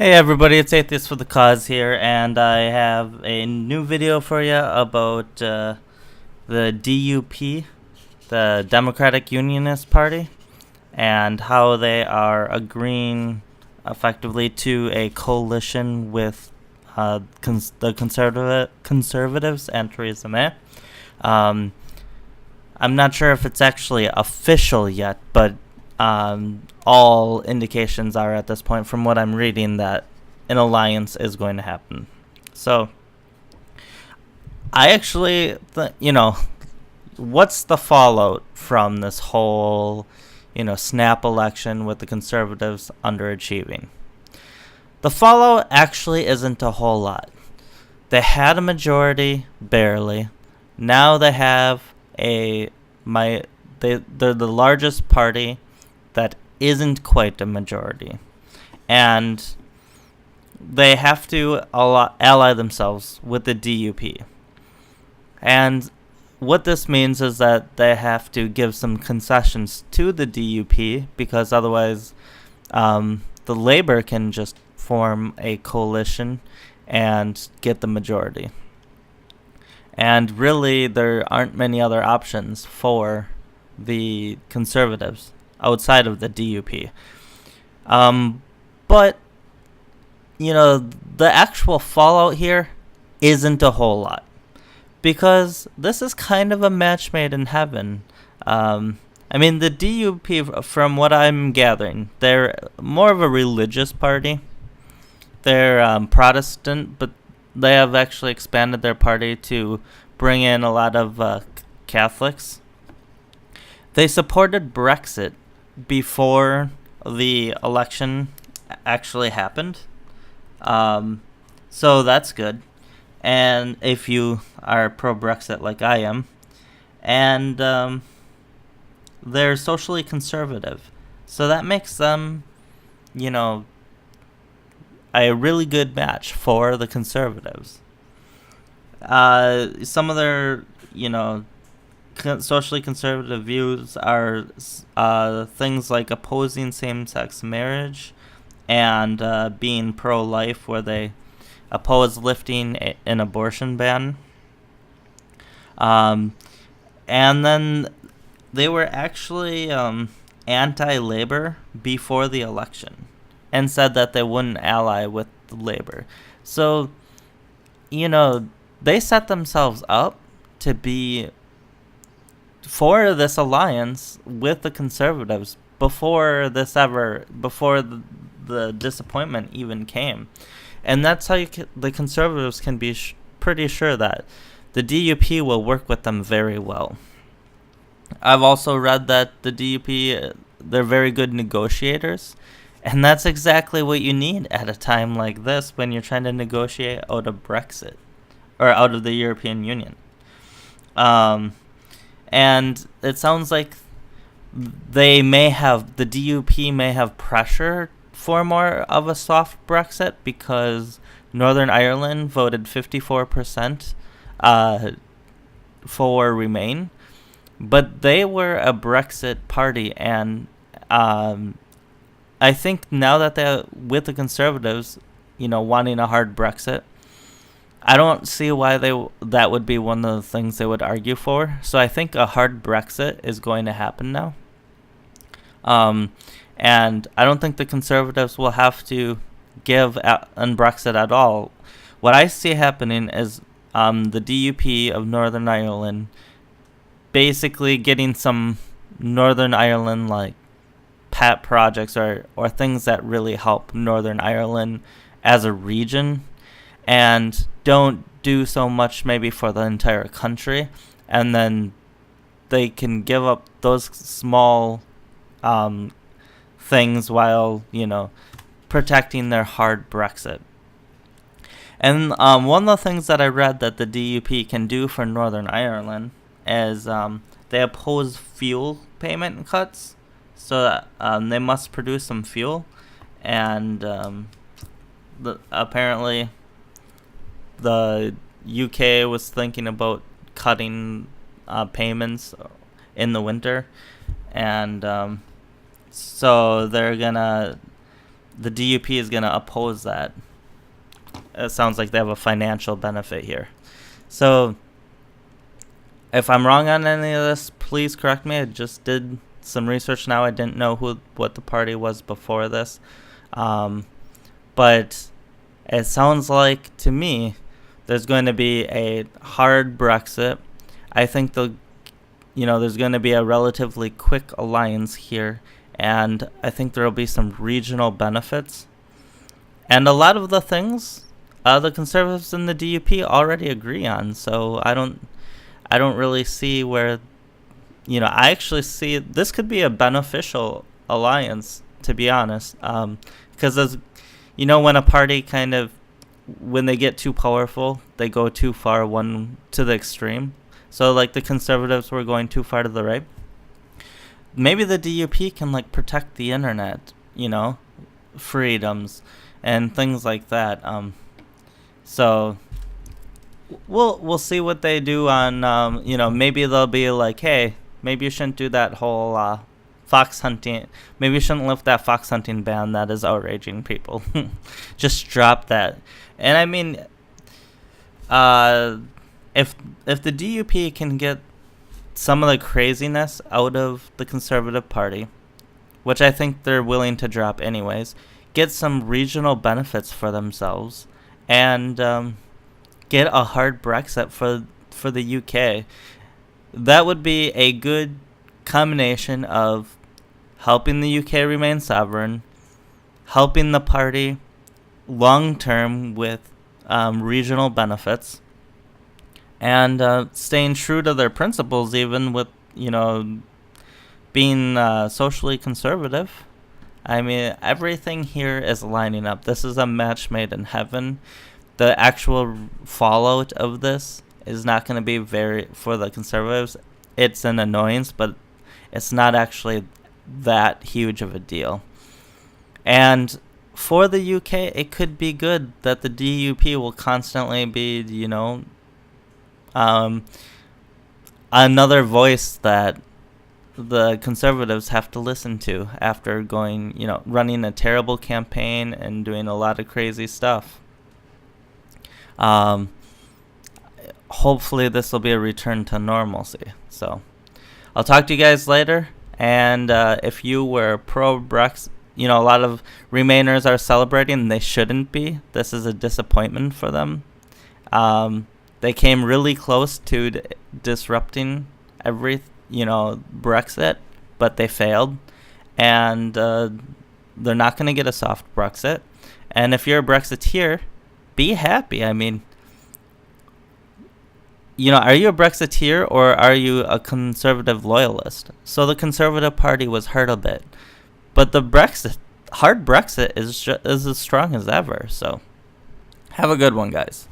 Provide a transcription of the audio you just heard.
Hey everybody, it's Atheist for the Cause here, and I have a new video for you about the DUP, the Democratic Unionist Party, and how they are agreeing effectively to a coalition with the conservatives and Theresa May. Um, I'm not sure if it's actually official yet, but all indications are at this point, from what I'm reading, that an alliance is going to happen. So, I actually, what's the fallout from this whole, snap election with the conservatives underachieving? The fallout actually isn't a whole lot. They had a majority, barely. Now they have they're the largest party that isn't quite a majority, and they have to ally themselves with the DUP. And what this means is that they have to give some concessions to the DUP, because otherwise the Labor can just form a coalition and get the majority. And really, there aren't many other options for the conservatives outside of the DUP. But, the actual fallout here isn't a whole lot, because this is kind of a match made in heaven. The DUP, from what I'm gathering, they're more of a religious party. They're Protestant, but they have actually expanded their party to bring in a lot of Catholics. They supported Brexit before the election actually happened. So that's good. And if you are pro-Brexit like I am, and they're socially conservative, so that makes them, a really good match for the conservatives. Some of their, socially conservative views are things like opposing same-sex marriage and being pro-life, where they oppose lifting an abortion ban. And then they were actually anti-labor before the election, and said that they wouldn't ally with the Labor. So, they set themselves up to be for this alliance with the conservatives before the disappointment even came. And that's how the conservatives can be pretty sure that the DUP will work with them very well. I've also read that the DUP, they're very good negotiators. And that's exactly what you need at a time like this, when you're trying to negotiate out of Brexit, or out of the European Union. And it sounds like the DUP may have pressure for more of a soft Brexit, because Northern Ireland voted 54% for Remain. But they were a Brexit party, and I think now that they're with the conservatives, wanting a hard Brexit, I don't see why that would be one of the things they would argue for. So I think a hard Brexit is going to happen now. And I don't think the conservatives will have to give on Brexit at all. What I see happening is the DUP of Northern Ireland basically getting some Northern Ireland pet projects or things that really help Northern Ireland as a region, and don't do so much maybe for the entire country, and then they can give up those small things while protecting their hard Brexit. And one of the things that I read that the DUP can do for Northern Ireland is they oppose fuel payment cuts. So that they must produce some fuel, and apparently the UK was thinking about cutting payments in the winter, and so they're gonna the DUP is going to oppose that. It sounds like they have a financial benefit here. So if I'm wrong on any of this, please correct me. I just did some research now. I didn't know what the party was before this. But it sounds like, to me, there's going to be a hard Brexit. I think there's going to be a relatively quick alliance here, and I think there will be some regional benefits. And a lot of the things the Conservatives and the DUP already agree on, so I don't really see where, I actually see this could be a beneficial alliance, to be honest, because as when a party when they get too powerful, they go too far one to the extreme. So like the Conservatives were going too far to the right. Maybe the DUP can protect the internet, freedoms and things like that. So we'll see what they do on maybe they'll be like, hey, maybe you shouldn't do that whole fox hunting. Maybe you shouldn't lift that fox hunting ban that is outraging people. Just drop that. And I mean, if the DUP can get some of the craziness out of the Conservative Party, which I think they're willing to drop anyways, get some regional benefits for themselves, and get a hard Brexit for the UK, that would be a good combination of helping the UK remain sovereign, helping the party long term with regional benefits, and staying true to their principles, even with being socially conservative. I mean, everything here is lining up. This is a match made in heaven. The actual fallout of this is not going to be for the Conservatives. It's an annoyance, but it's not actually that huge of a deal. And for the UK, it could be good that the DUP will constantly be, another voice that the Conservatives have to listen to after running a terrible campaign and doing a lot of crazy stuff. Hopefully this will be a return to normalcy. So I'll talk to you guys later. And if you were pro-Brexit, a lot of Remainers are celebrating. They shouldn't be. This is a disappointment for them. They came really close to disrupting Brexit, but they failed. And they're not going to get a soft Brexit. And if you're a Brexiteer, be happy. I mean, are you a Brexiteer or are you a Conservative loyalist? So the Conservative Party was hurt a bit, but the hard Brexit is as strong as ever. So have a good one, guys.